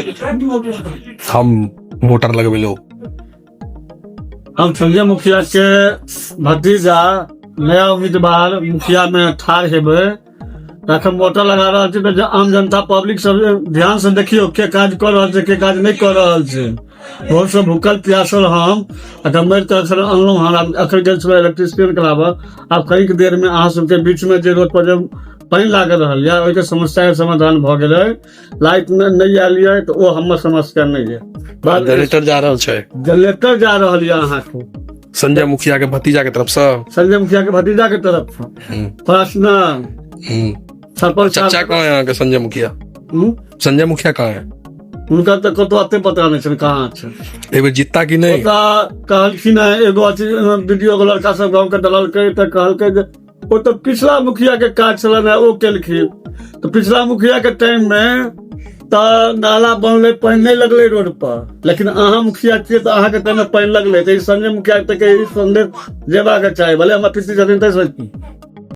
हम वोटर लगबे लो। हम संजय मुखिया के भतीजा नया उम्मीदवार मुखिया में ठार हेबे तखन वोटर लगा रहल छी त आम जनता पब्लिक सब ध्यान से देखियो के काज कर रहल छै के काज नहीं कर रहल छै। बहुत से भूखल प्यासल हम मर तर अनलहुँ हन अखन गेल छलहुँ इलेक्ट्रिसिटी कराबऽ। आब कई देर में अहाँ सबके बीच में जे रोड पर पानी लागल रहल है ओहि समस्या के समाधान भ गेल है। लाइट में नहीं आयल है तो वो हमर समस्या नहीं है। जनरेटर जा रहल छै, जनरेटर जा रहल है अहाँ को संजय मुखिया के भतीजा के तरफ से, संजय मुखिया के भतीजा के तरफ से पर्सनल सरपंच चाचा कहाँ है यहाँ के संजय मुखिया? संजय मुखिया कहाँ है? उनका तो कतो अते पता नहीं छन कहाँ छै। एक बेर जीता कि नहीं? कहलखिन एगो वीडियो के लड़का सब गाँव के दलाल के कहलकै जे वो तो पिछला मुखिया के काज चलन है वो केलखिन। तो पिछला मुखिया के टाइम में तो नाला बनले पानी नहीं लगले रोड पर, लेकिन अहाँ मुखिया छियै तो अहाँ के टाइम में पानी लगले। तो संजय मुखिया तक संदेश जेबा के चाही, भले हम पिछली जमीन तक